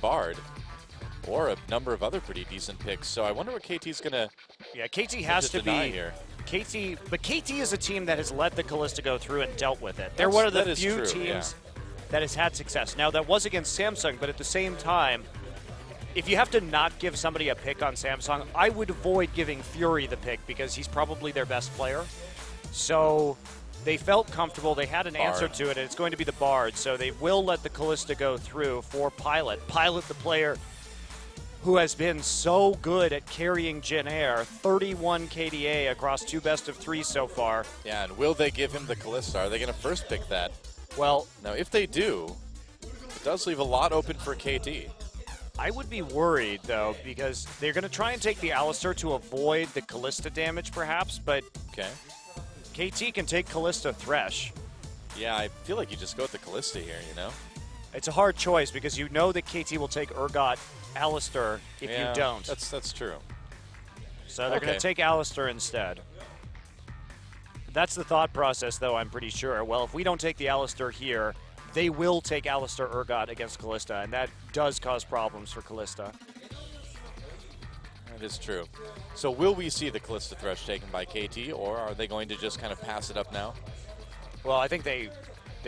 Bard, or a number of other pretty decent picks. So I wonder what KT's going to Yeah, KT has to be here. But KT is a team that has let the Callista go through and dealt with it. They're one of the few teams that has had success. Now, that was against Samsung, but at the same time, if you have to not give somebody a pick on Samsung, I would avoid giving Fury the pick because he's probably their best player. So they felt comfortable. They had an answer to it, and it's going to be the Bard. So they will let the Callista go through for Pilot. Pilot, the player who has been so good at carrying JinAir, 31 KDA across 2 best-of-3 so far. Yeah, and will they give him the Callista? Are they going to first pick that? Well, now, if they do, it does leave a lot open for KT. I would be worried, though, because they're going to try and take the Alistar to avoid the Callista damage, perhaps, but KT can take Callista Thresh. Yeah, I feel like you just go with the Callista here, you know? It's a hard choice because you know that KT will take Urgot Alistar if you don't. That's true. So they're going to take Alistar instead. That's the thought process, though, I'm pretty sure. Well, if we don't take the Alistar here, they will take Alistar Urgot against Callista, and that does cause problems for Callista. That is true. So will we see the Callista Thresh taken by KT, or are they going to just kind of pass it up now? Well, I think they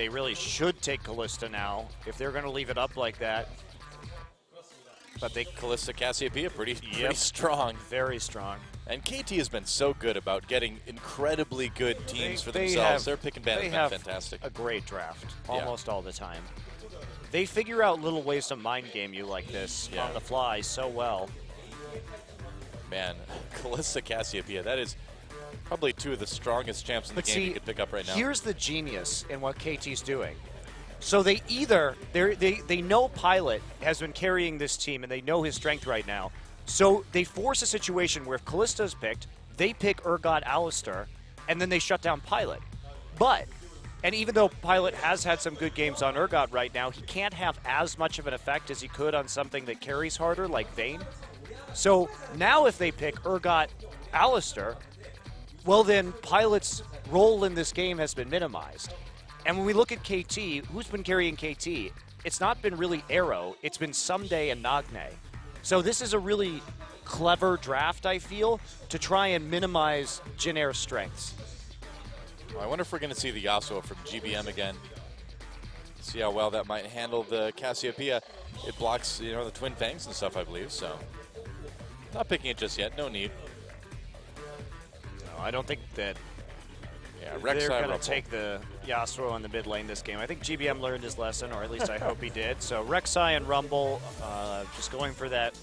really should take Callista now if they're going to leave it up like that. But they Callista Cassiopeia pretty strong. Very strong. And KT has been so good about getting incredibly good teams for themselves. Their pick and ban has been fantastic. A great draft almost all the time. They figure out little ways to mind game you like this on the fly so well. Man, Callista Cassiopeia, that is probably 2 of the strongest champs in the game you could pick up right now. Here's the genius in what KT's doing. So they they know Pilot has been carrying this team and they know his strength right now. So they force a situation where if Callista's picked, they pick Urgot Alistar, and then they shut down Pilot. And even though Pilot has had some good games on Urgot right now, he can't have as much of an effect as he could on something that carries harder like Vayne. So now if they pick Urgot Alistar, well then Pilot's role in this game has been minimized. And when we look at KT, who's been carrying KT? It's not been really Arrow, it's been Someday and Nagne. So this is a really clever draft, I feel, to try and minimize JinAir's strengths. Well, I wonder if we're going to see the Yasuo from GBM again. See how well that might handle the Cassiopeia. It blocks, the Twin Fangs and stuff, I believe, so not picking it just yet, no need. No, I don't think that they're going to take the Yasuo in the mid lane this game. I think GBM learned his lesson, or at least I hope he did. So Rek'Sai and Rumble just going for that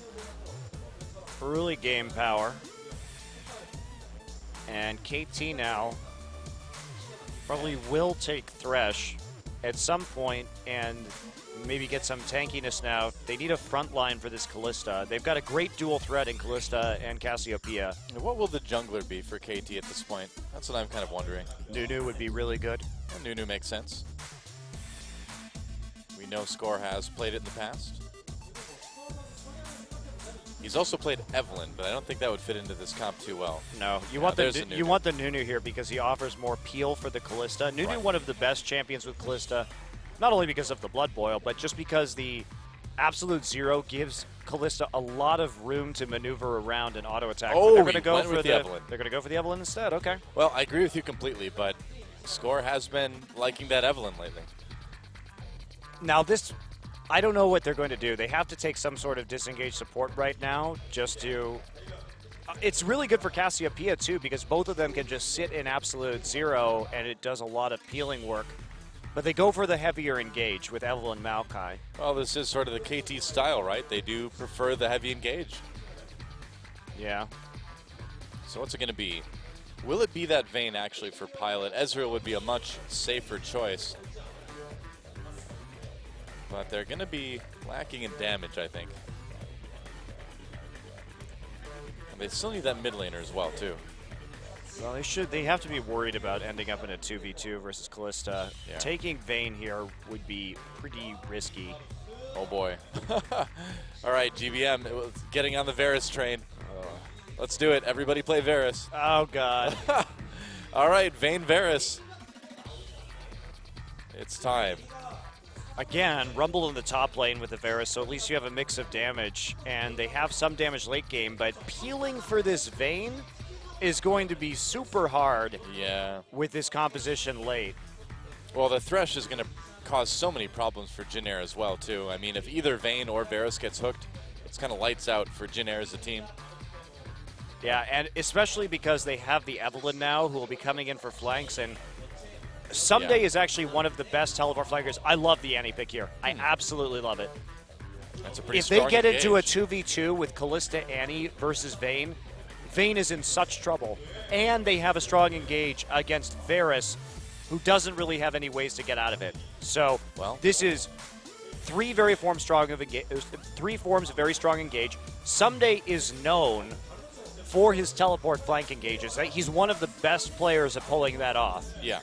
early game power. And KT now probably will take Thresh at some point and maybe get some tankiness now. They need a front line for this Callista. They've got a great dual threat in Callista and Cassiopeia. What will the jungler be for KT at this point? That's what I'm kind of wondering. Nunu would be really good. Well, Nunu makes sense. We know Score has played it in the past. He's also played Evelyn, but I don't think that would fit into this comp too well. No, you want the Nunu here because he offers more peel for the Callista. Nunu, one of the best champions with Callista, not only because of the Blood Boil, but just because the Absolute Zero gives Callista a lot of room to maneuver around and auto attack. Oh, they're going to go for the Evelyn. They're going to go for the Evelyn instead. Okay. Well, I agree with you completely, but Score has been liking that Evelyn lately. Now this, I don't know what they're going to do. They have to take some sort of disengaged support right now just to. It's really good for Cassiopeia too because both of them can just sit in Absolute Zero and it does a lot of peeling work. But they go for the heavier engage with Evelyn Maokai. Well, this is sort of the KT style, right? They do prefer the heavy engage. Yeah. So what's it going to be? Will it be that Vayne actually for Pilot? Ezreal would be a much safer choice. But they're going to be lacking in damage, I think. And they still need that mid laner as well, too. Well, they have to be worried about ending up in a 2v2 versus Callista. Yeah. Taking Vayne here would be pretty risky. Oh boy. All right, GBM, getting on the Varus train. Let's do it. Everybody play Varus. Oh, God. All right, Vayne Varus. It's time. Again, Rumble in the top lane with the Varus, so at least you have a mix of damage, and they have some damage late game, but peeling for this Vayne is going to be super hard with this composition late. Well, the Thresh is going to cause so many problems for JinAir as well, too. I mean, if either Vayne or Varus gets hooked, it's kind of lights out for JinAir as a team. Yeah, and especially because they have the Evelynn now, who will be coming in for flanks, and Someday is actually one of the best teleport flankers. I love the Annie pick here. I absolutely love it. That's a pretty If they get engage. into a 2v2 with Kalista, Annie versus Vayne, Vayne is in such trouble. And they have a strong engage against Varus, who doesn't really have any ways to get out of it. So this is three forms of very strong engage. Someday is known for his teleport flank engages. He's one of the best players at pulling that off. Yeah.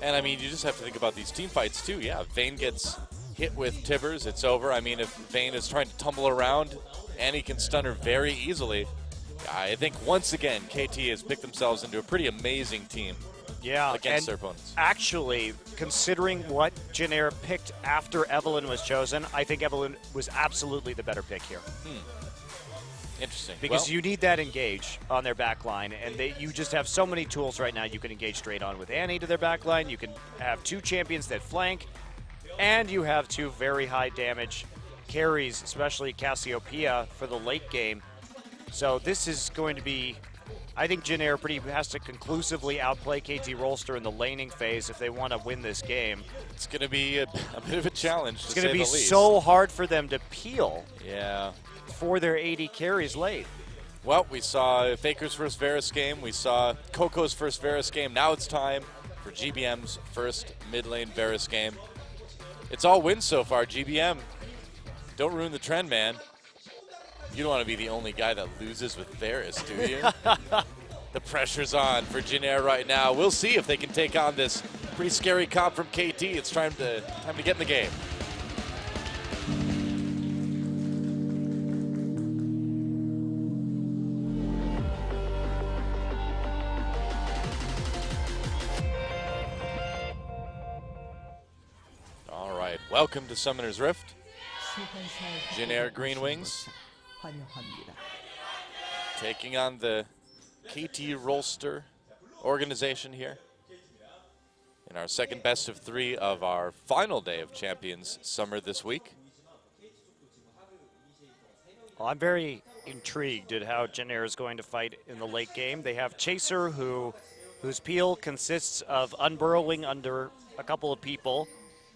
And I mean, you just have to think about these team fights too. Yeah, Vayne gets hit with Tibbers, it's over. I mean, if Vayne is trying to tumble around, Annie can stun her very easily. I think once again, KT has picked themselves into a pretty amazing team. Yeah, against their opponents. Actually, considering what JinAir picked after Evelynn was chosen, I think Evelynn was absolutely the better pick here. Interesting. Because you need that engage on their back line, and you just have so many tools right now. You can engage straight on with Annie to their back line. You can have two champions that flank, and you have two very high damage carries, especially Cassiopeia for the late game. So this is going to be, I think JinAir has to conclusively outplay KT Rolster in the laning phase if they want to win this game. It's going to be a bit of a challenge, It's going to be so hard for them to peel. Yeah. For their 80 carries late. Well, we saw Faker's first Varus game. We saw Coco's first Varus game. Now it's time for GBM's first mid lane Varus game. It's all wins so far, GBM. Don't ruin the trend, man. You don't want to be the only guy that loses with Varus, do you? The pressure's on for JinAir right now. We'll see if they can take on this pretty scary comp from KT. It's time to get in the game. All right, welcome to Summoner's Rift. JinAir Green Wings taking on the KT Rolster organization here in our second best of 3 of our final day of Champions Summer this week. Well, I'm very intrigued at how JinAir is going to fight in the late game. They have Chaser, whose peel consists of unburrowing under a couple of people.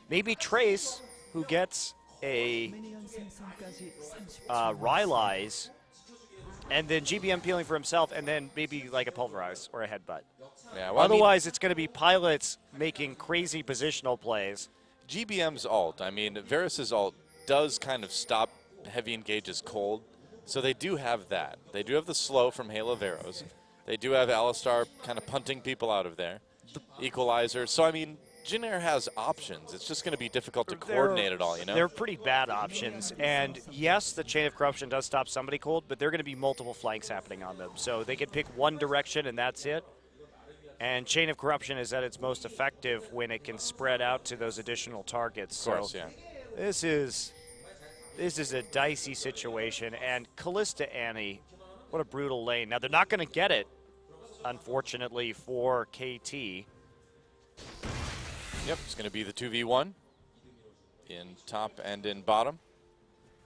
Maybe Trace, who gets a Rylai's, and then GBM peeling for himself, and then maybe like a Pulverize or a Headbutt. Yeah, well, otherwise, it's going to be pilots making crazy positional plays. GBM's ult, I mean, Varus's ult does kind of stop heavy engages cold, so they do have that. They do have the slow from Halo Veros. They do have Alistar kind of punting people out of there. Equalizer. So, I mean, JinAir has options. It's just going to be difficult to coordinate it all, you know? They're pretty bad options. And yes, the Chain of Corruption does stop somebody cold, but there are going to be multiple flanks happening on them. So they can pick one direction and that's it. And Chain of Corruption is at its most effective when it can spread out to those additional targets. Of course, so yeah. This is a dicey situation. And Kalista Annie, what a brutal lane. Now, they're not going to get it, unfortunately, for KT. Yep, it's going to be the 2v1 in top and in bottom.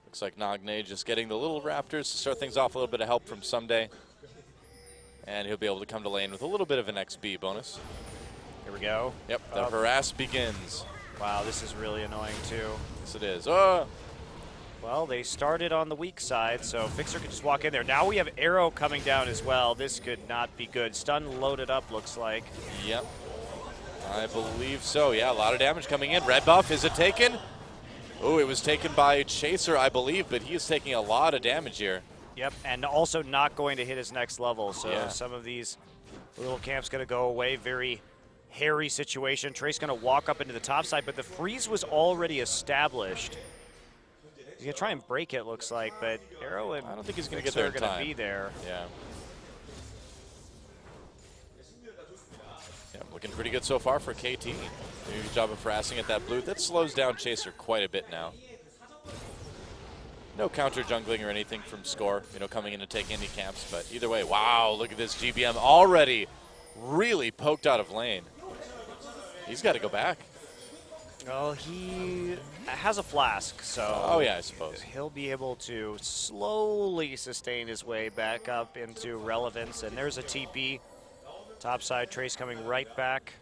Looks like Nagne just getting the little Raptors to start things off, a little bit of help from Someday. And he'll be able to come to lane with a little bit of an XP bonus. Here we go. Yep, the harass begins. Wow, this is really annoying too. Yes, it is. Oh! Well, they started on the weak side, so Fixer could just walk in there. Now we have Arrow coming down as well. This could not be good. Stun loaded up, looks like. Yep. I believe so. Yeah, a lot of damage coming in. Red buff, is it taken? Oh, it was taken by Chaser, I believe, but he is taking a lot of damage here. Yep, and also not going to hit his next level. So some of these little camps going to go away. Very hairy situation. Trace going to walk up into the top side, but the freeze was already established. He's going to try and break it, looks like, but Arrow and I don't think he's going to get there in time. Going to be there. Yeah. Looking pretty good so far for KT. Doing a good job of harassing at that blue. That slows down Chaser quite a bit now. No counter jungling or anything from Score, coming in to take any camps. But either way, wow, look at this GBM already really poked out of lane. He's got to go back. Well, he has a flask, so oh yeah, I suppose he'll be able to slowly sustain his way back up into relevance. And there's a TP. Topside Trace coming right back.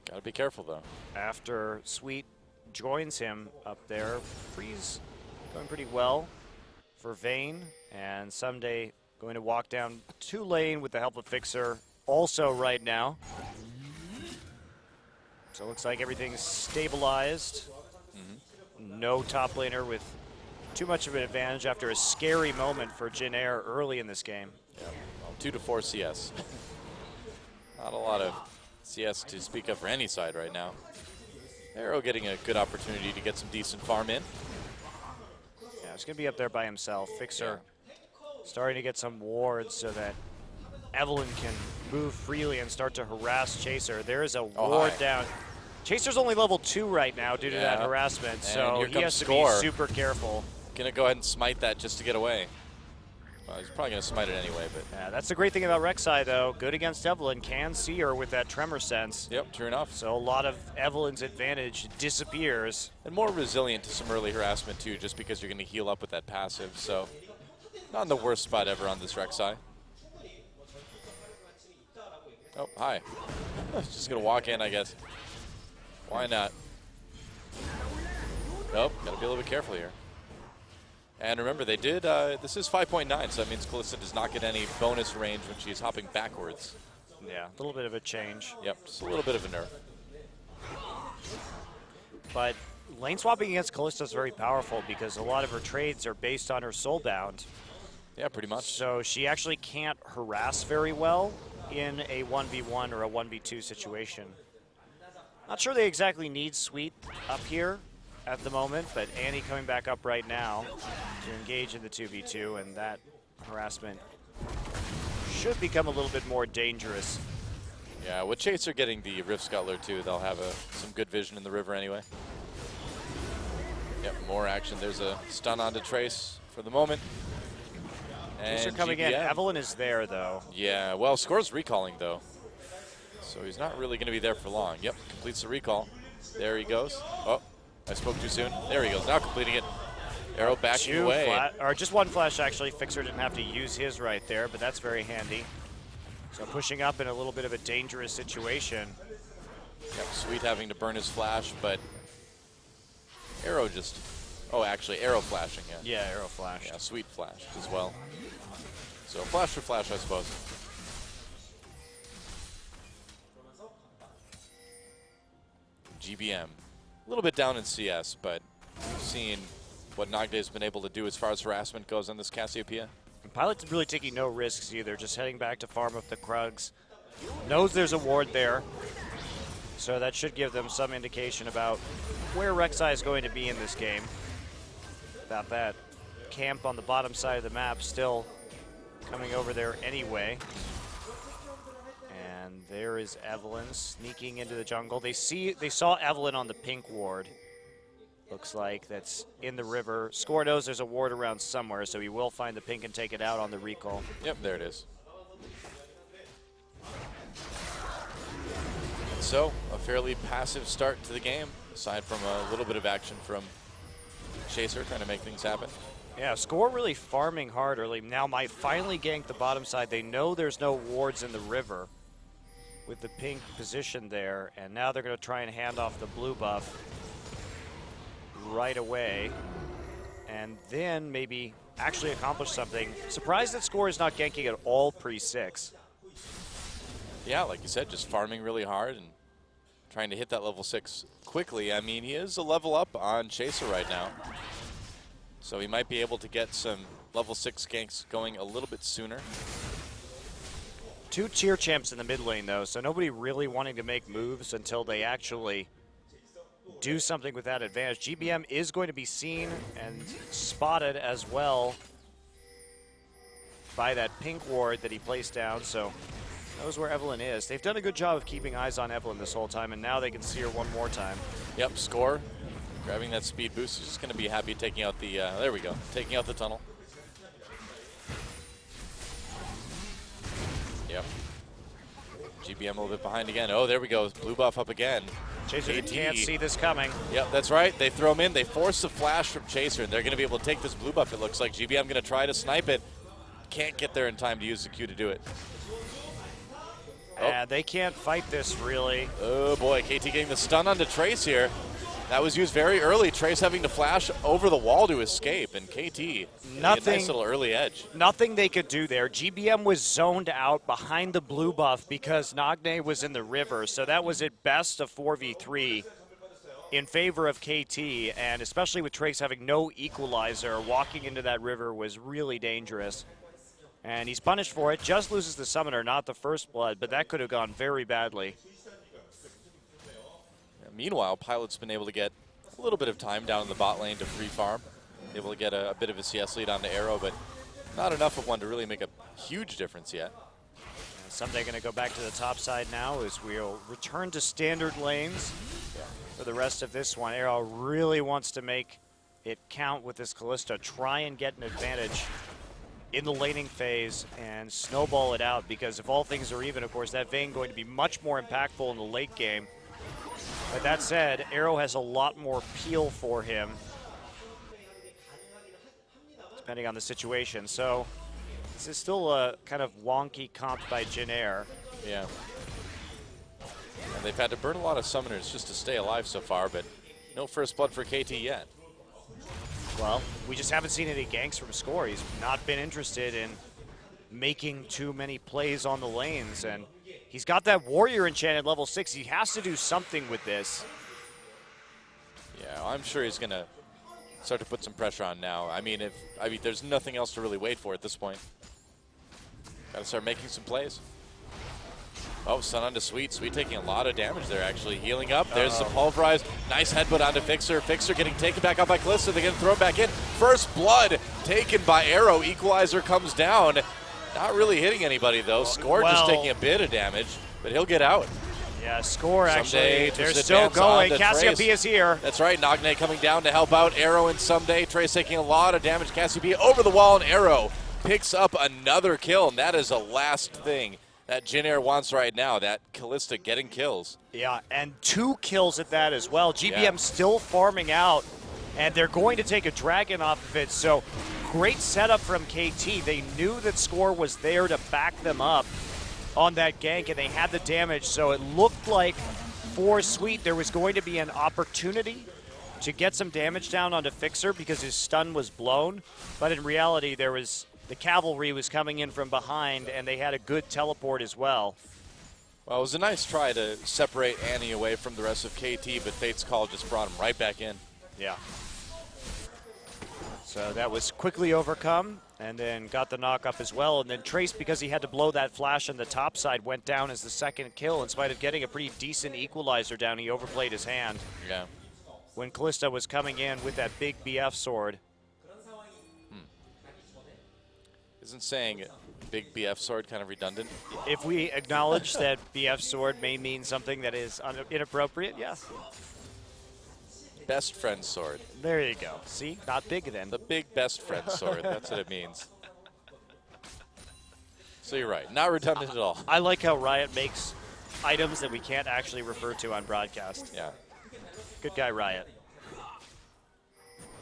Got to be careful, though. After Sweet joins him up there, Freeze going pretty well for Vayne, and Someday going to walk down to lane with the help of Fixer also right now. So it looks like everything's stabilized. No top laner with too much of an advantage after a scary moment for JinAir early in this game. Yeah. Well, 2 to 4 CS. Not a lot of CS to speak of for any side right now. Arrow getting a good opportunity to get some decent farm in. Yeah, he's going to be up there by himself. Fixer starting to get some wards so that Evelyn can move freely and start to harass Chaser. There is a ward down. Chaser's only level 2 right now due to that harassment, and so he has to be super careful. Gonna go ahead and smite that just to get away. Well, he's probably gonna smite it anyway, but yeah, that's the great thing about Rek'Sai though. Good against Evelyn, can see her with that tremor sense. Yep, true enough. So a lot of Evelyn's advantage disappears. And more resilient to some early harassment too, just because you're gonna heal up with that passive. So not in the worst spot ever on this Rek'Sai. Oh, hi. Just gonna walk in, I guess. Why not? Nope, gotta be a little bit careful here. And remember, they did, this is 5.9, so that means Kalista does not get any bonus range when she's hopping backwards. Yeah, a little bit of a change. Yep, just a little bit of a nerf. But lane swapping against Kalista is very powerful because a lot of her trades are based on her soulbound. Yeah, pretty much. So she actually can't harass very well in a 1v1 or a 1v2 situation. Not sure they exactly need Sweet up here at the moment, but Annie coming back up right now to engage in the 2v2, and that harassment should become a little bit more dangerous. Yeah, with Chaser getting the Rift Scuttler too, they'll have some good vision in the river anyway. Yep, more action. There's a stun onto Trace for the moment. Chaser coming in. Evelyn is there though. Yeah, well, Score's recalling though. So he's not really going to be there for long. Yep, completes the recall. There he goes. Oh, I spoke too soon. There he goes, now completing it. Arrow backing away. Or just one flash actually. Fixer didn't have to use his right there, but that's very handy. So pushing up in a little bit of a dangerous situation. Yep, Sweet having to burn his flash, but Arrow just, oh actually Arrow flashing, yeah. Yeah, Arrow flash. Yeah, Sweet flashed as well. So flash for flash, I suppose. GBM, a little bit down in CS, but we've seen what Nogday's been able to do as far as harassment goes on this Cassiopeia. Pilot's really taking no risks either, just heading back to farm up the Krugs. Knows there's a ward there, so that should give them some indication about where Rek'Sai is going to be in this game. About that camp on the bottom side of the map still coming over there anyway. And there is Evelyn sneaking into the jungle. They saw Evelyn on the pink ward. Looks like that's in the river. Score knows there's a ward around somewhere, so he will find the pink and take it out on the recall. Yep, there it is. And so, a fairly passive start to the game, aside from a little bit of action from Chaser trying to make things happen. Yeah, Score really farming hard early. Now might finally gank the bottom side. They know there's no wards in the river with the pink position there, and now they're going to try and hand off the blue buff right away, and then maybe actually accomplish something. Surprised that Score is not ganking at all pre-6. Yeah, like you said, just farming really hard and trying to hit that level 6 quickly. I mean, he is a level up on Chaser right now, so he might be able to get some level 6 ganks going a little bit sooner. 2 tier champs in the mid lane though, so nobody really wanting to make moves until they actually do something with that advantage. GBM is going to be seen and spotted as well by that pink ward that he placed down, so knows where Evelyn is. They've done a good job of keeping eyes on Evelyn this whole time, and now they can see her one more time. Yep, score. Grabbing that speed boost. He's just going to be happy taking out the, there we go, taking out the tunnel. Yep. GBM a little bit behind again. Oh, there we go. Blue buff up again. Chaser can't see this coming. Yep, that's right. They throw him in. They force the flash from Chaser, and they're going to be able to take this blue buff, it looks like. GBM going to try to snipe it. Can't get there in time to use the Q to do it. Yeah, they can't fight this, really. Oh, boy. KT getting the stun onto Trace here. That was used very early. Trace having to flash over the wall to escape, and KT nothing, a nice little early edge. Nothing they could do there. GBM was zoned out behind the blue buff because Nagne was in the river, so that was at best a 4v3 in favor of KT, and especially with Trace having no equalizer, walking into that river was really dangerous. And he's punished for it, just loses the summoner, not the first blood, but that could have gone very badly. Meanwhile, Pilot's been able to get a little bit of time down in the bot lane to free farm. Able to get a bit of a CS lead on the Arrow, but not enough of one to really make a huge difference yet. Someday going to go back to the top side now as we'll return to standard lanes for the rest of this one. Arrow really wants to make it count with this Kalista. Try and get an advantage in the laning phase and snowball it out, because if all things are even, of course, that Vayne going to be much more impactful in the late game. But that said, Arrow has a lot more peel for him, depending on the situation. So this is still a kind of wonky comp by JinAir. Yeah. And they've had to burn a lot of summoners just to stay alive so far, but no first blood for KT yet. Well, we just haven't seen any ganks from Score. He's not been interested in making too many plays on the lanes, and he's got that Warrior enchanted level 6. He has to do something with this. Yeah, I'm sure he's going to start to put some pressure on now. I mean, there's nothing else to really wait for at this point. Got to start making some plays. Oh, stun onto Sweet. Sweet taking a lot of damage there, actually. Healing up. There's some pulverized. Nice headbutt onto Fixer. Fixer getting taken back out by Kalista. They're going to throw him back in. First blood taken by Arrow. Equalizer comes down. Not really hitting anybody, though. Score just taking a bit of damage, but he'll get out. Yeah, Score Someday actually. They're still going. Cassiopeia is here. That's right. Nagne coming down to help out Arrow and Someday. Trace taking a lot of damage. Cassiopeia over the wall, and Arrow picks up another kill, and that is the last thing that JinAir wants right now, that Kalista getting kills. Yeah, and 2 kills at that as well. GBM still farming out, and they're going to take a dragon off of it. So great setup from KT. They knew that Score was there to back them up on that gank, and they had the damage. So it looked like for Sweet there was going to be an opportunity to get some damage down onto Fixer because his stun was blown. But in reality, the cavalry was coming in from behind, and they had a good teleport as well. Well, it was a nice try to separate Annie away from the rest of KT, but Fate's Call just brought him right back in. Yeah. So that was quickly overcome, and then got the knock up as well. And then Trace, because he had to blow that flash on the top side, went down as the second kill. In spite of getting a pretty decent equalizer down, he overplayed his hand. Yeah. When Kalista was coming in with that big BF sword. Isn't saying big BF sword kind of redundant? If we acknowledge that BF sword may mean something that is inappropriate, yes. Best friend sword. There you go. See? Not big then. The big best friend sword. That's what it means. So you're right. Not redundant at all. I like how Riot makes items that we can't actually refer to on broadcast. Yeah. Good guy, Riot.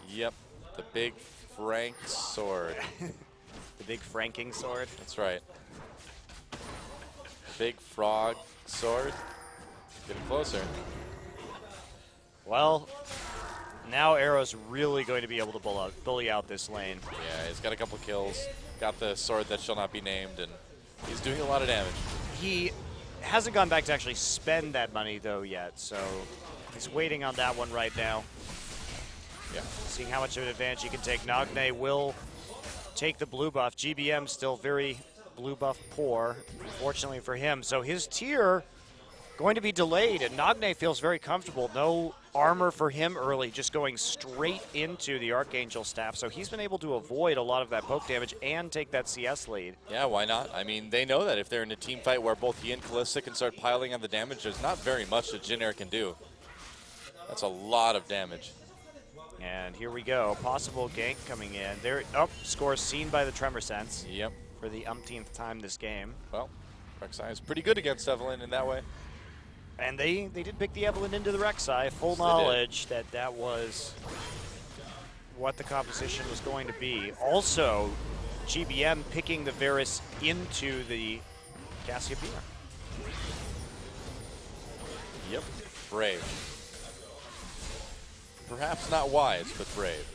Yep. The big Frank sword. The big franking sword. That's right. Big frog sword. Getting closer. Well, now Arrow's really going to be able to bully out this lane. Yeah, he's got a couple kills. Got the sword that shall not be named, and he's doing a lot of damage. He hasn't gone back to actually spend that money, though, yet, so he's waiting on that one right now. Yeah. Seeing how much of an advantage he can take. Nagne will take the blue buff. GBM still very blue buff poor, unfortunately for him. So his tier going to be delayed, and Nagne feels very comfortable. No armor for him early, just going straight into the Archangel staff. So he's been able to avoid a lot of that poke damage and take that CS lead. Yeah, why not? I mean, they know that if they're in a team fight where both he and Kalista can start piling on the damage, there's not very much that JinAir can do. That's a lot of damage. And here we go. Possible gank coming in. There, score seen by the Tremor Sense. Yep. For the umpteenth time this game. Well, Rek'Sai is pretty good against Evelynn in that way. And they did pick the Evelynn into the Rek'Sai. Full knowledge that was what the composition was going to be. Also, GBM picking the Varus into the Cassiopeia. Yep. Brave. Perhaps not wise, but brave.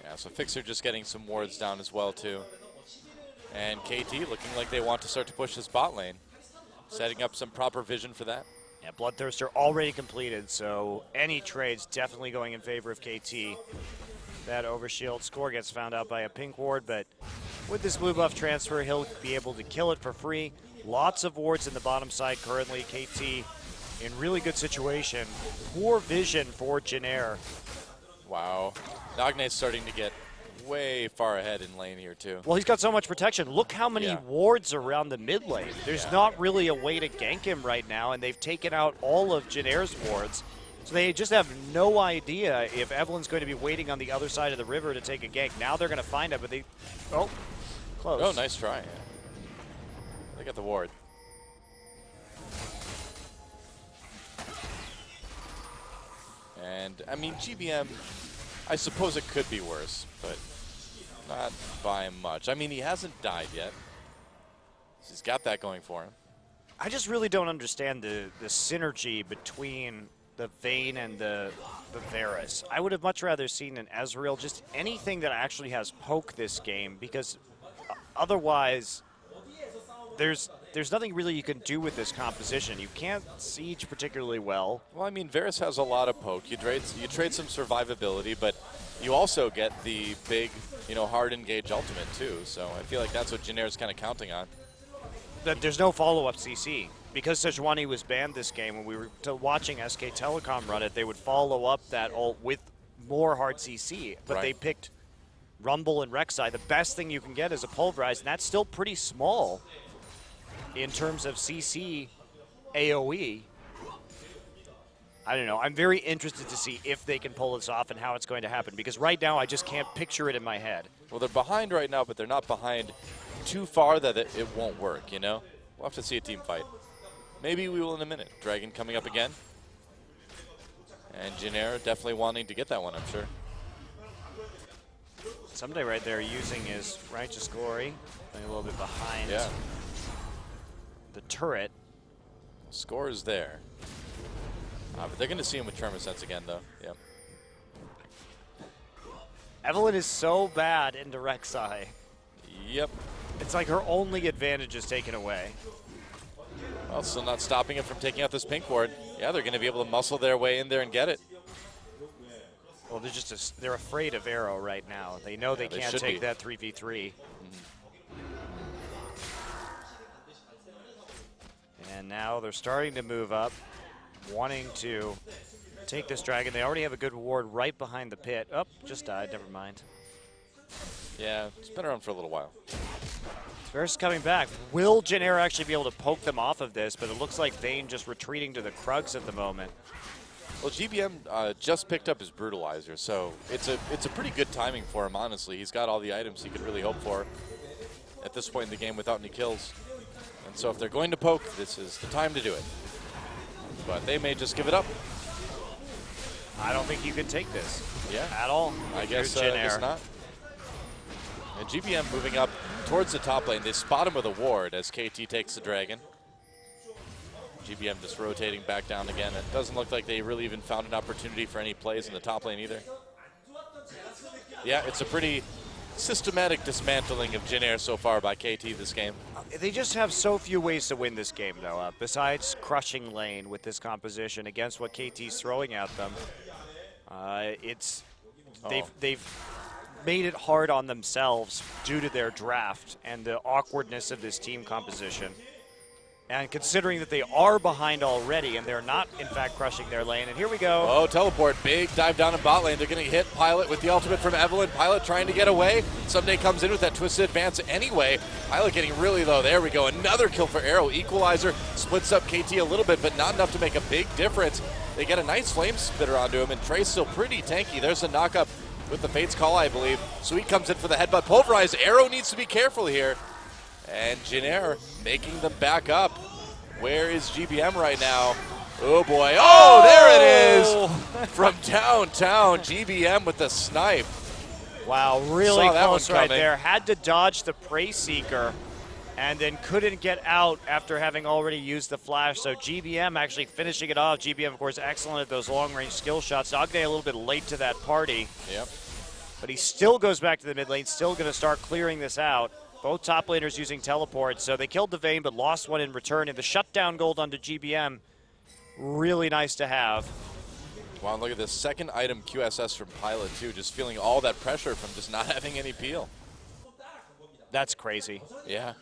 Yeah, so Fixer just getting some wards down as well, too. And KT looking like they want to start to push this bot lane. Setting up some proper vision for that. Yeah, Bloodthirster already completed, so any trades definitely going in favor of KT. That overshield score gets found out by a pink ward, but with this blue buff transfer, he'll be able to kill it for free. Lots of wards in the bottom side currently. KT in really good situation. Poor vision for JinAir. Wow. Nagne's starting to get way far ahead in lane here, too. Well, he's got so much protection. Look how many wards around the mid lane. There's not really a way to gank him right now, and they've taken out all of JinAir's wards. So they just have no idea if Evelynn's going to be waiting on the other side of the river to take a gank. Now they're going to find him, but they... Oh, close. Oh, nice try. They got the ward. And, I mean, GBM, I suppose it could be worse, but not by much. I mean, he hasn't died yet. He's got that going for him. I just really don't understand the synergy between the Vayne and the Varus. I would have much rather seen an Ezreal, just anything that actually has poke this game, because otherwise there's nothing really you can do with this composition. You can't siege particularly well. Well, I mean, Varus has a lot of poke. You trade some survivability, but you also get the big, hard engage ultimate too. So I feel like that's what JinAir's kind of counting on. There's no follow-up CC. Because Sejuani was banned this game, when we were watching SK Telecom run it, they would follow up that ult with more hard CC. But they picked Rumble and Rek'Sai. The best thing you can get is a Pulverize, and that's still pretty small in terms of CC AoE. I don't know. I'm very interested to see if they can pull this off and how it's going to happen, because right now I just can't picture it in my head. Well, they're behind right now, but they're not behind too far that it won't work, We'll have to see a team fight. Maybe we will in a minute. Dragon coming up again. And JinAir definitely wanting to get that one, I'm sure. Someday right there using his Righteous Glory. Playing a little bit behind the turret. Score is there. But they're going to see him with Tremor Sense again, though. Yep. Evelynn is so bad into Rek'Sai. Yep. It's like her only advantage is taken away. Well, still not stopping it from taking out this pink ward. Yeah, they're going to be able to muscle their way in there and get it. Well, they're afraid of Arrow right now. They know they can't take that 3v3. Mm-hmm. And now they're starting to move up, wanting to take this dragon. They already have a good ward right behind the pit. Oh, just died. Never mind. Yeah, it's been around for a little while. Varus coming back. Will JinAir actually be able to poke them off of this? But it looks like Vayne just retreating to the Krugs at the moment. Well, GBM just picked up his Brutalizer, so it's a pretty good timing for him, honestly. He's got all the items he could really hope for at this point in the game without any kills. And so if they're going to poke, this is the time to do it. But they may just give it up. I don't think you can take this at all. I guess not. And GBM moving up towards the top lane. They spot him with a ward as KT takes the dragon. GBM just rotating back down again. It doesn't look like they really even found an opportunity for any plays in the top lane either. Yeah, it's a pretty systematic dismantling of JinAir so far by KT this game. They just have so few ways to win this game, though, besides crushing lane with this composition against what KT's throwing at them. They've made it hard on themselves due to their draft and the awkwardness of this team composition. And considering that they are behind already and they're not, in fact, crushing their lane. And here we go. Oh, teleport. Big dive down in bot lane. They're going to hit Pilot with the ultimate from Evelyn. Pilot trying to get away. Someday comes in with that twisted advance anyway. Pilot getting really low. There we go. Another kill for Arrow. Equalizer splits up KT a little bit, but not enough to make a big difference. They get a nice flame spitter onto him, and Trey's still pretty tanky. There's a knock-up with the Fate's Call, I believe. Sweet comes in for the headbutt. Pulverize. Arrow needs to be careful here. And JinAir making them back up. Where is GBM right now? Oh boy. Oh, there it is! From downtown, GBM with the snipe. Wow, really close right coming. there. Had to dodge the Prey Seeker and then couldn't get out after having already used the flash. So GBM actually finishing it off. GBM, of course, excellent at those long-range skill shots. Ogne a little bit late to that party. Yep. But he still goes back to the mid lane, still going to start clearing this out. Both top laners using teleport, so they killed the Vayne but lost one in return. And the shutdown gold onto GBM, really nice to have. Wow, look at this second item QSS from Pilot too, just feeling all that pressure from just not having any peel. That's crazy. Yeah.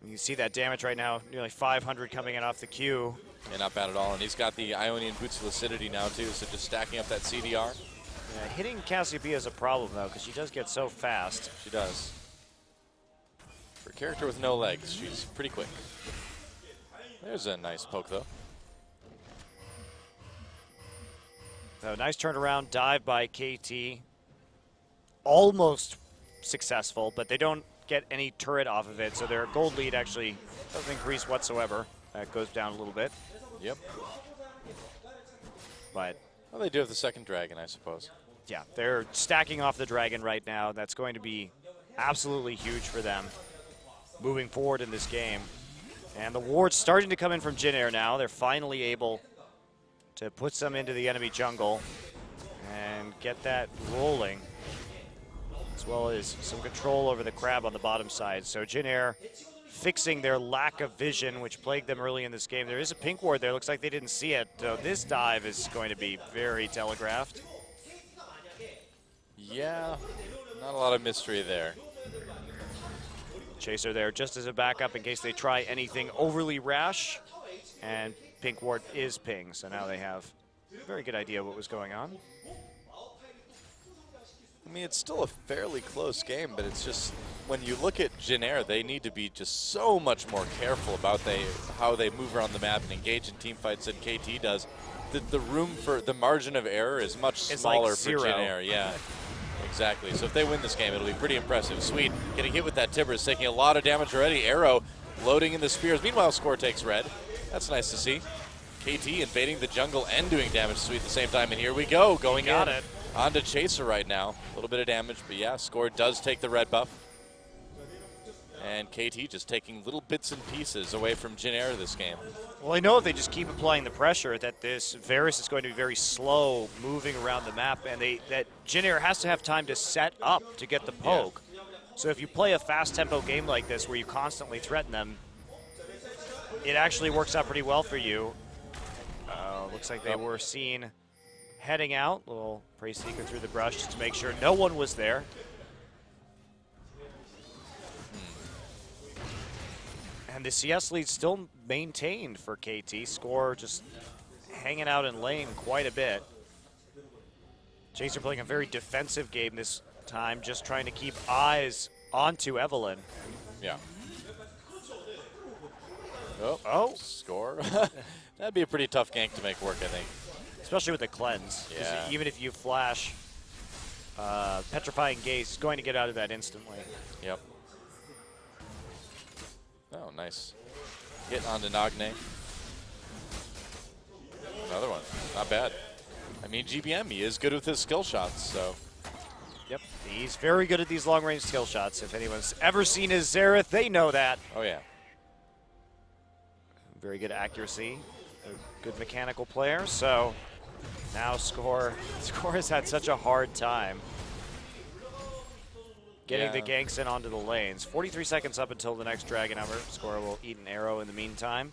You see that damage right now, nearly 500 coming in off the Q. Yeah, not bad at all. And he's got the Ionian Boots of Lucidity now too, so just stacking up that CDR. Yeah, hitting Cassiopeia is a problem, though, because she does get so fast. She does. For a character with no legs, she's pretty quick. There's a nice poke, though. So nice turnaround, dive by KT. Almost successful, but they don't get any turret off of it, so their gold lead actually doesn't increase whatsoever. That goes down a little bit. Yep. But well, they do have the second dragon, I suppose. yeah, they're stacking off the dragon right now. That's going to be absolutely huge for them moving forward in this game. And the ward's starting to come in from JinAir now. They're finally able to put some into the enemy jungle and get that rolling, as well as some control over the crab on the bottom side. So JinAir fixing their lack of vision, which plagued them early in this game. There is a pink ward there. Looks like they didn't see it. So this dive is going to be very telegraphed. Yeah, not a lot of mystery there. Chaser there just as a backup in case they try anything overly rash. And pink ward is ping, so now they have a very good idea what was going on. I mean, it's still a fairly close game, but it's just, when you look at JinAir, they need to be just so much more careful about how they move around the map and engage in team fights than KT does. The room for, the margin of error is much smaller like for zero. JinAir. Yeah, exactly. So if they win this game, it'll be pretty impressive. Sweet, getting hit with that Tibbers, taking a lot of damage already. Arrow loading in the spears. Meanwhile, Score takes red. That's nice to see. KT invading the jungle and doing damage to Sweet at the same time. And here we go, going Got in it. onto Chaser right now. A little bit of damage, but yeah, Score does take the red buff. And KT just taking little bits and pieces away from JinAir this game. Well, I know if they just keep applying the pressure that this Varus is going to be very slow moving around the map, and that JinAir has to have time to set up to get the poke. Yeah. So if you play a fast tempo game like this where you constantly threaten them, it actually works out pretty well for you. Looks like they were seen heading out. Little Prey Seeker through the brush just to make sure no one was there. And the CS lead still maintained for KT. Score just hanging out in lane quite a bit. Chaser playing a very defensive game this time, just trying to keep eyes onto Evelyn. Yeah. Oh. Score. That'd be a pretty tough gank to make work, I think. Especially with the cleanse. Yeah. Even if you flash Petrifying Gaze, he's going to get out of that instantly. Yep. Oh, nice. Hit onto Nagne. Another one. Not bad. I mean, GBM, he is good with his skill shots, so. Yep, he's very good at these long-range skill shots. If anyone's ever seen his Xerath, they know that. Oh, yeah. Very good accuracy. A good mechanical player, so now Score has had such a hard time getting the ganks in onto the lanes. 43 seconds up until the next Dragon Hour. Score will eat an arrow in the meantime.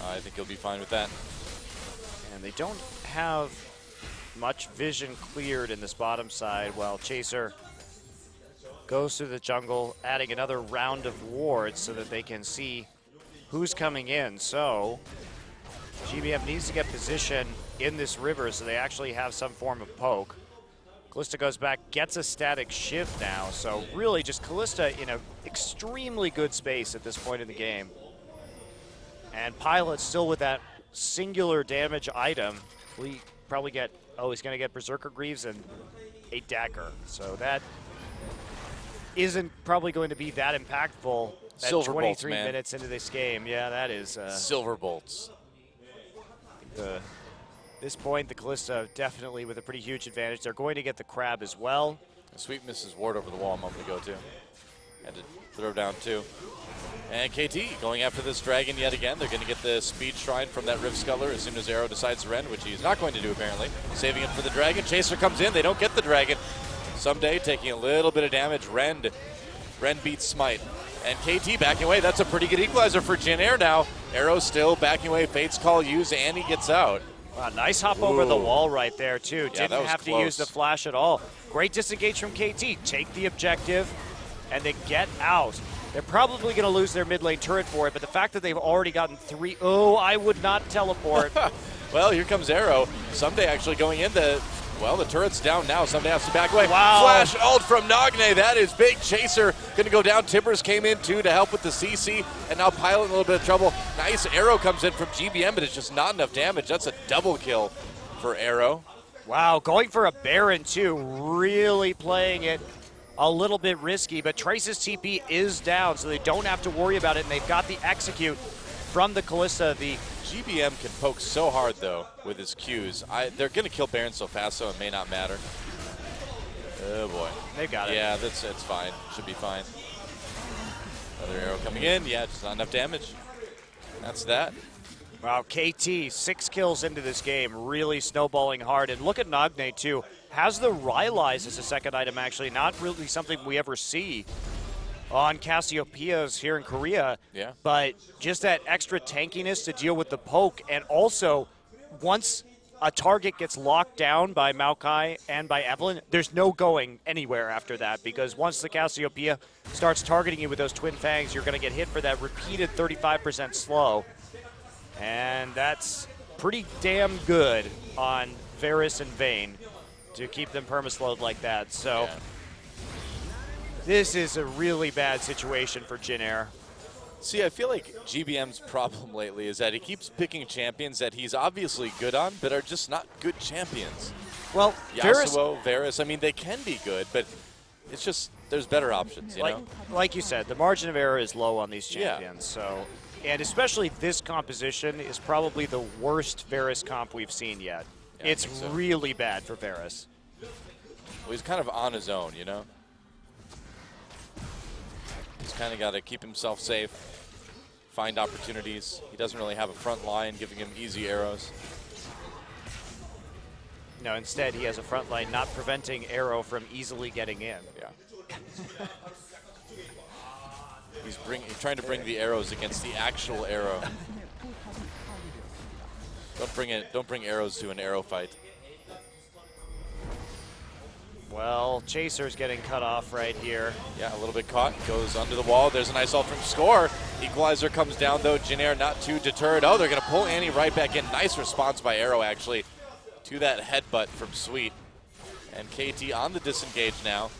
I think he'll be fine with that. And they don't have much vision cleared in this bottom side, while Chaser goes through the jungle, adding another round of wards so that they can see who's coming in. So GBM needs to get position in this river so they actually have some form of poke. Kalista goes back, gets a static shift now. So really just Kalista in an extremely good space at this point in the game. And Pilot still with that singular damage item. We probably get, oh, he's going to get Berserker Greaves and a dagger. So that isn't probably going to be that impactful at Silver 23 bolts, minutes into this game. Yeah, that is. Silver bolts. This point, the Kalista definitely with a pretty huge advantage. They're going to get the crab as well. A sweet Mrs. Ward over the wall a moment ago, too. Had to throw down, too. And KT going after this dragon yet again. They're going to get the speed shrine from that Rift Sculler as soon as Arrow decides to rend, which he's not going to do, apparently. Saving it for the dragon. Chaser comes in. They don't get the dragon. Someday taking a little bit of damage. Rend beats Smite. And KT backing away. That's a pretty good equalizer for JinAir now. Arrow still backing away. Fate's Call used, and he gets out. Wow, nice hop over the wall right there, too. Yeah, Didn't have to use the flash at all. Great disengage from KT. Take the objective, and then get out. They're probably going to lose their mid lane turret for it, but the fact that they've already gotten 3... Oh, I would not teleport. Well, here comes Arrow. Someday actually going in the... Well, the turret's down now. Someday has to back away. Wow. Flash ult from Nagne. That is big. Chaser going to go down. Timbers came in, too, to help with the CC. And now Pilot in a little bit of trouble. Nice Arrow comes in from GBM, but it's just not enough damage. That's a double kill for Arrow. Wow, going for a Baron, too. Really playing it a little bit risky, but Trace's TP is down, so they don't have to worry about it, and they've got the execute from the Kalista. The GBM can poke so hard, though, with his Qs. They're going to kill Baron so fast, so it may not matter. Oh, boy. They got it. Yeah, it's fine. Should be fine. Another Arrow coming in. Yeah, just not enough damage. That's that. Wow, KT, 6 kills into this game, really snowballing hard. And look at Nagne, too. Has the Rylai's as a second item, actually. Not really something we ever see on Cassiopeia's here in Korea. Yeah. But just that extra tankiness to deal with the poke. And also, once a target gets locked down by Maokai and by Evelynn, there's no going anywhere after that, because once the Cassiopeia starts targeting you with those twin fangs, you're going to get hit for that repeated 35% slow. And that's pretty damn good on Varus and Vayne to keep them permaslowed like that. So yeah. This is a really bad situation for JinAir. See, I feel like GBM's problem lately is that he keeps picking champions that he's obviously good on, but are just not good champions. Well, Yasuo, Varus, I mean, they can be good, but it's just, there's better options, you know? Like you said, the margin of error is low on these champions. Yeah. So, and especially this composition is probably the worst Varus comp we've seen yet. Yeah, it's so. really bad for Varus. Well, he's kind of on his own, you know? He's kind of got to keep himself safe, find opportunities. He doesn't really have a front line giving him easy arrows. No, instead he has a front line not preventing Arrow from easily getting in. Yeah. He's trying to bring the arrows against the actual Arrow. Don't bring arrows to an Arrow fight. Well, Chaser's getting cut off right here. Yeah, a little bit caught. Goes under the wall. There's a nice ult from Score. Equalizer comes down, though. JinAir not too deterred. Oh, they're going to pull Annie right back in. Nice response by Arrow, actually, to that headbutt from Sweet. And KT on the disengage now.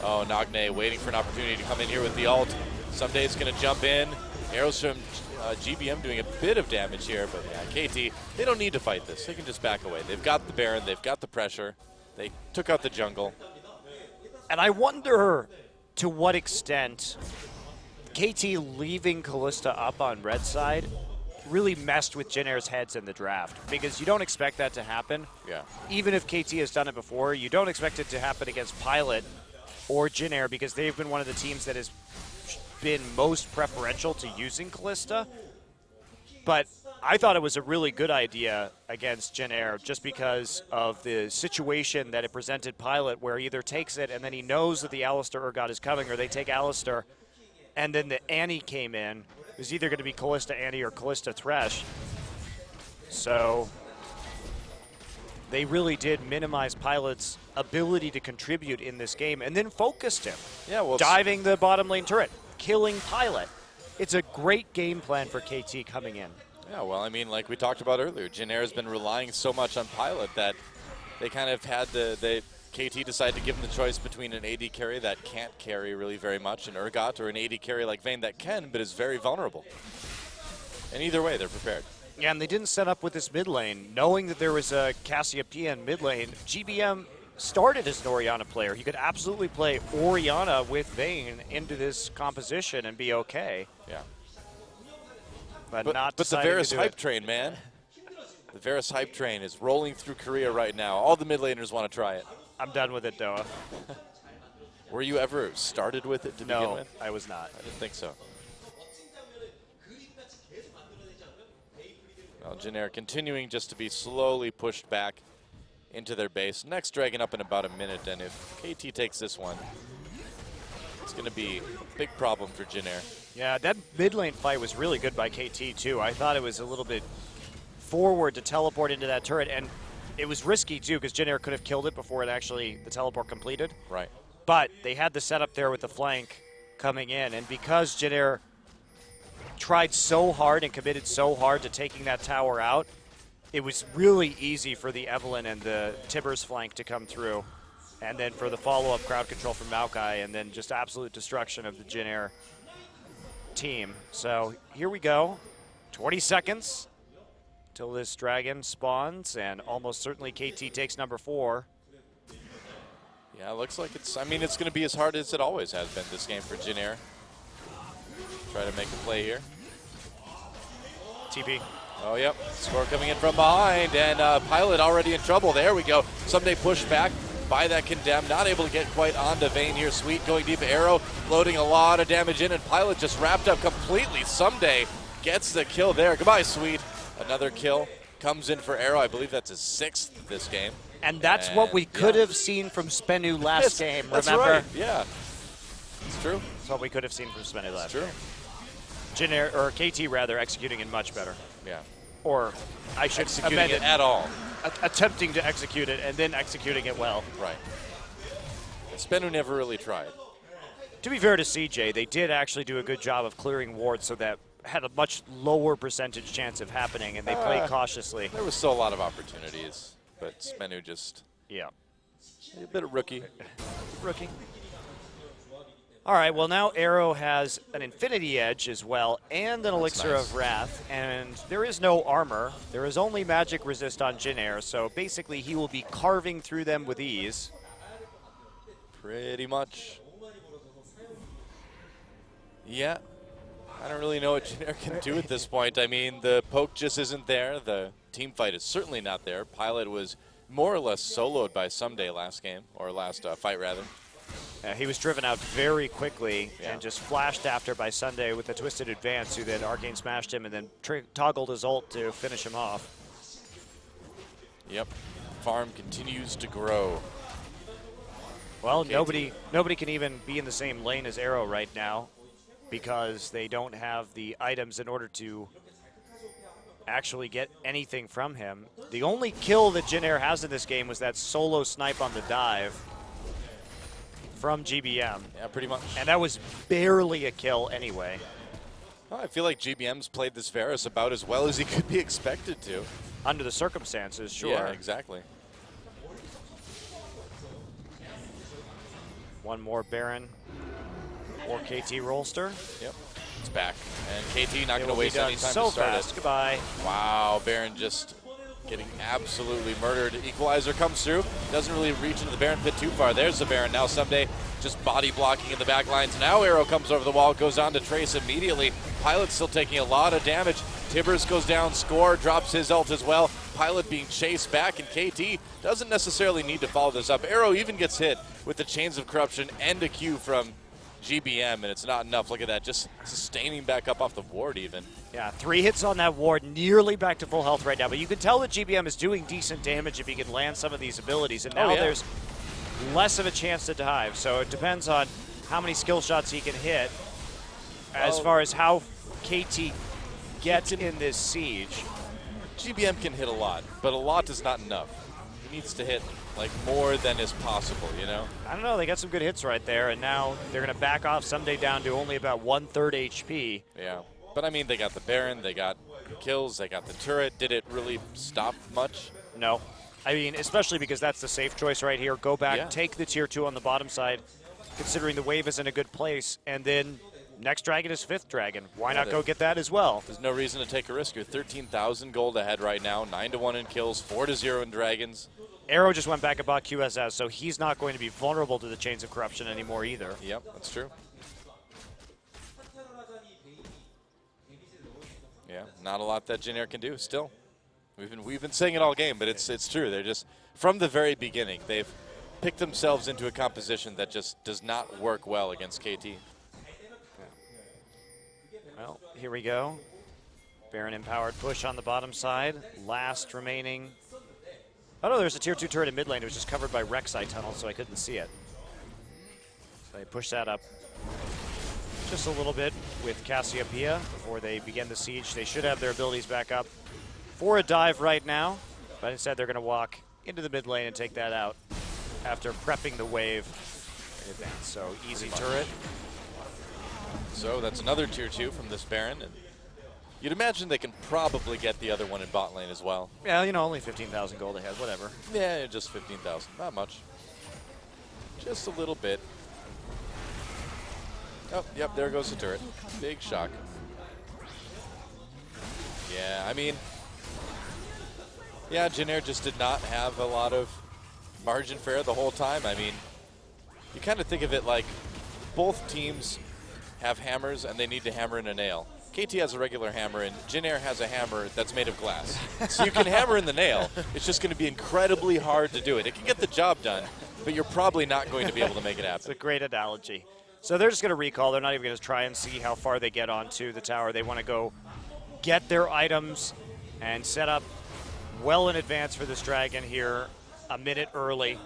Oh, Nagne waiting for an opportunity to come in here with the ult. Someday it's going to jump in. Arrows from GBM doing a bit of damage here, but yeah, KT, they don't need to fight this. They can just back away. They've got the Baron. They've got the pressure. They took out the jungle. And I wonder to what extent KT leaving Kalista up on red side really messed with JinAir's heads in the draft, because you don't expect that to happen. Yeah. Even if KT has done it before, you don't expect it to happen against Pilot or JinAir, because they've been one of the teams that has been most preferential to using Kalista. But I thought it was a really good idea against JinAir just because of the situation that it presented Pilot, where he either takes it and then he knows that the Alistar Urgot is coming, or they take Alistar and then the Annie came in. It was either going to be Kalista Annie or Kalista Thresh. So they really did minimize Pilot's ability to contribute in this game and then focused him. Yeah, well, diving the bottom lane turret, killing Pilot. It's a great game plan for KT coming in. Yeah, well, I mean, like we talked about earlier, JinAir has been relying so much on Pilot that they kind of had KT decided to give them the choice between an AD carry that can't carry really very much, an Urgot, or an AD carry like Vayne that can, but is very vulnerable. And either way, they're prepared. Yeah, and they didn't set up with this mid lane. Knowing that there was a Cassiopeia in mid lane, GBM started as an Orianna player. He could absolutely play Orianna with Vayne into this composition and be okay. Yeah. But the Varus hype train, man. The Varus hype train is rolling through Korea right now. All the mid laners want to try it. I'm done with it, Doa. Were you ever started with it to begin with? No, I was not. I didn't think so. Well, JinAir continuing just to be slowly pushed back into their base. Next dragon up in about a minute, and if KT takes this one, it's going to be a big problem for JinAir. Yeah, that mid lane fight was really good by KT, too. I thought it was a little bit forward to teleport into that turret, and it was risky, too, because JinAir could have killed it before it actually, the teleport completed. Right. But they had the setup there with the flank coming in, and because JinAir tried so hard and committed so hard to taking that tower out, it was really easy for the Evelynn and the Tibbers flank to come through, and then for the follow-up crowd control from Maokai, and then just absolute destruction of the JinAir team. So here we go, 20 seconds till this dragon spawns, and almost certainly KT takes number 4. Yeah, it looks like it's, I mean, it's going to be as hard as it always has been this game for JinAir. Try to make a play here. TP. Oh, yep. Score coming in from behind, and Pilot already in trouble. There we go. Someday pushed back by that Condemn. Not able to get quite onto Vayne here. Sweet going deep. Arrow loading a lot of damage in, and Pilot just wrapped up completely. Someday gets the kill there. Goodbye, Sweet. Another kill comes in for Arrow. I believe that's his 6th this game. And that's what we could have seen from Spenu last game, that's remember? Right. Yeah. It's true. That's what we could have seen from Spenu last True. game. JinAir, or KT rather, executing it much better. Yeah. Or I should Executing amend it at all. Attempting to execute it and then executing it well. Right. Spenu never really tried. To be fair to CJ, they did actually do a good job of clearing wards, so that had a much lower percentage chance of happening, and they played cautiously. There was still a lot of opportunities, but Spenu just a bit of rookie. Rookie. All right, well now Arrow has an Infinity Edge as well and an Elixir nice. of Wrath, and there is no armor. There is only magic resist on JinAir, so basically he will be carving through them with ease. Pretty much. Yeah. I don't really know what JinAir can do at this point. I mean, the poke just isn't there. The team fight is certainly not there. Pilot was more or less soloed by Someday last game, or last fight rather. He was driven out very quickly and just flashed after by Sunday with a twisted advance, who then Arcane smashed him and then toggled his ult to finish him off. Yep. Farm continues to grow. Well, nobody can even be in the same lane as Arrow right now because they don't have the items in order to actually get anything from him. The only kill that JinAir has in this game was that solo snipe on the dive from GBM. Yeah, pretty much. And that was barely a kill anyway. Well, I feel like GBM's played this Varus about as well as he could be expected to. Under the circumstances, sure. Yeah, exactly. One more Baron or KT Rolster. Yep, it's back. And KT not going to waste any time so to start fast. it. Goodbye. Wow, Baron just getting absolutely murdered. Equalizer comes through. Doesn't really reach into the Baron pit too far. There's the Baron. Now Someday just body blocking in the back lines. Now Arrow comes over the wall, goes on to Trace immediately. Pilot's still taking a lot of damage. Tibbers goes down, Score drops his ult as well. Pilot being chased back, and KT doesn't necessarily need to follow this up. Arrow even gets hit with the Chains of Corruption and a Q from GBM, and it's not enough. Look at that, just sustaining back up off the ward even. Yeah, 3 hits on that ward, nearly back to full health right now. But you can tell that GBM is doing decent damage if he can land some of these abilities. And now there's less of a chance to dive. So it depends on how many skill shots he can hit as far as how KT gets in this siege. GBM can hit a lot, but a lot is not enough. He needs to hit like more than is possible, you know? I don't know. They got some good hits right there, and now they're going to back off someday down to only about 1/3 HP. Yeah. But I mean, they got the Baron, they got kills, they got the turret. Did it really stop much? No. I mean, especially because that's the safe choice right here. Go back, Yeah. take the tier 2 on the bottom side, considering the wave is in a good place, and then next dragon is 5th dragon. Why not go get that as well? There's no reason to take a risk. You're 13,000 gold ahead right now, 9-1 in kills, 4-0 in dragons. Arrow just went back and bought QSS, so he's not going to be vulnerable to the chains of corruption anymore either. Yep, that's true. Yeah, not a lot that JinAir can do still. We've been saying it all game, but it's true. They're just, from the very beginning, they've picked themselves into a composition that just does not work well against KT. Well, here we go. Baron empowered push on the bottom side. Last remaining. Oh no, there's a tier 2 turret in mid lane. It was just covered by Rek'Sai tunnel, so I couldn't see it. So they push that up just a little bit with Cassiopeia before they begin the siege. They should have their abilities back up for a dive right now, but instead they're going to walk into the mid lane and take that out after prepping the wave in advance. So easy turret. So that's another tier 2 from this Baron. And you'd imagine they can probably get the other one in bot lane as well. Yeah, you know, only 15,000 gold ahead, whatever. Yeah, just 15,000. Not much. Just a little bit. Oh, yep, there goes the turret. Big shock. Yeah, I mean, yeah, JinAir just did not have a lot of margin for error the whole time. I mean, you kind of think of it like both teams have hammers and they need to hammer in a nail. KT has a regular hammer and JinAir has a hammer that's made of glass. So you can hammer in the nail. It's just going to be incredibly hard to do it. It can get the job done, but you're probably not going to be able to make it happen. It's a great analogy. So they're just going to recall. They're not even going to try and see how far they get onto the tower. They want to go get their items and set up well in advance for this dragon here a minute early.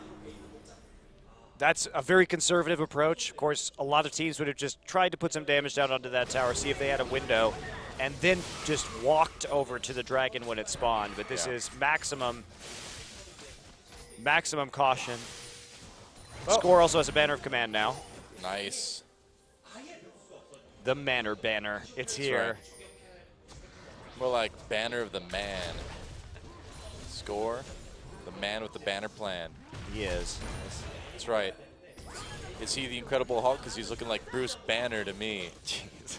That's a very conservative approach. Of course, a lot of teams would have just tried to put some damage down onto that tower, see if they had a window, and then just walked over to the dragon when it spawned. But this is maximum caution. Score also has a banner of command now. Nice. The Manor banner. It's That's here. right. More like banner of the man. Score, the man with the banner plan. He is. That's right. Is he the Incredible Hulk? Because he's looking like Bruce Banner to me. Jeez.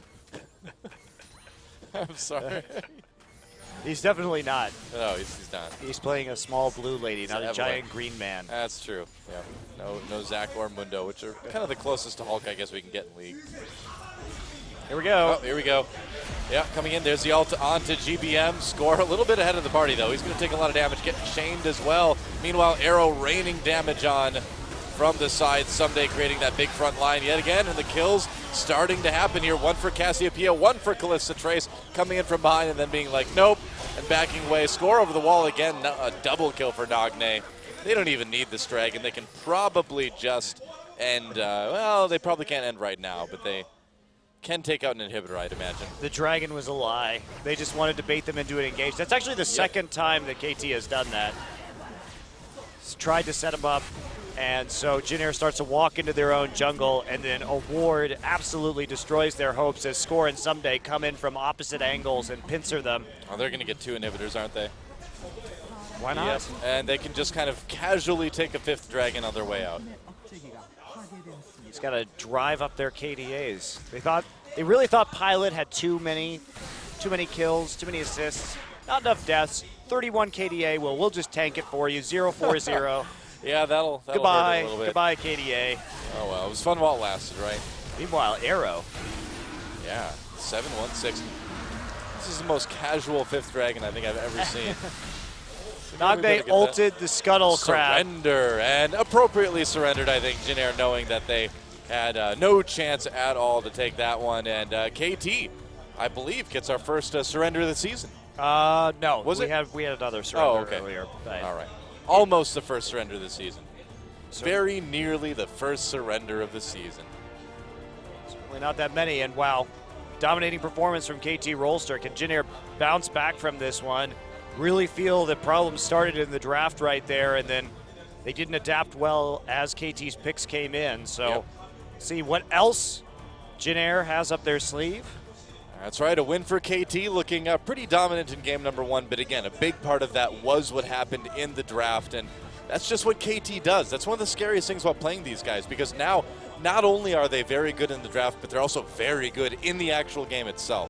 I'm sorry. He's definitely not. No, he's not. He's playing a small blue lady, not a Evelyn. giant green man. That's true. Yeah. No Zach or Mundo, which are kind of the closest to Hulk I guess we can get in League. Here we go. Oh, here we go. Yeah, coming in. There's the ult onto GBM. Score a little bit ahead of the party, though. He's going to take a lot of damage, getting chained as well. Meanwhile, Arrow raining damage on from the side. Someday creating that big front line yet again. And the kills starting to happen here. One for Cassiopeia, one for Kalista Trace. Coming in from behind and then being like, nope. And backing away. Score over the wall again. A double kill for Nagne. They don't even need this dragon. They can probably just end. Well, they probably can't end right now, but they can take out an inhibitor, I'd imagine. The dragon was a lie. They just wanted to bait them into an engage. That's actually the second time that KT has done that. He's tried to set him up, and so JinAir starts to walk into their own jungle, and then Award absolutely destroys their hopes as Score and Someday come in from opposite angles and pincer them. Oh, they're going to get 2 inhibitors, aren't they? Why not? Yep. And they can just kind of casually take a 5th dragon on their way out. He's got to drive up their KDAs. They really thought Pilot had too many kills, too many assists, not enough deaths. 31 KDA. Well, we'll just tank it for you. 0-4-0. Yeah, that'll Goodbye. hurt a little bit. Goodbye, KDA. Oh well, it was fun while it lasted, right? Meanwhile, Arrow. Yeah, 7-1-6. This is the most casual 5th dragon I think I've ever seen. Nagne ulted the Scuttle Crab. Surrender, and appropriately surrendered, I think, JinAir, knowing that they had no chance at all to take that one. And KT, I believe, gets our first surrender of the season. No. Was we it? We had another surrender okay. earlier. All right. Almost the first surrender of the season. So Very nearly the first surrender of the season. certainly not that many. And wow, dominating performance from KT Rolster. Can JinAir bounce back from this one? really feel that problems started in the draft right there, and then they didn't adapt well as KT's picks came in. So see what else JinAir has up their sleeve. That's right, a win for KT, looking pretty dominant in game number 1, but again, a big part of that was what happened in the draft, and that's just what KT does. That's one of the scariest things about playing these guys, because now not only are they very good in the draft, but they're also very good in the actual game itself.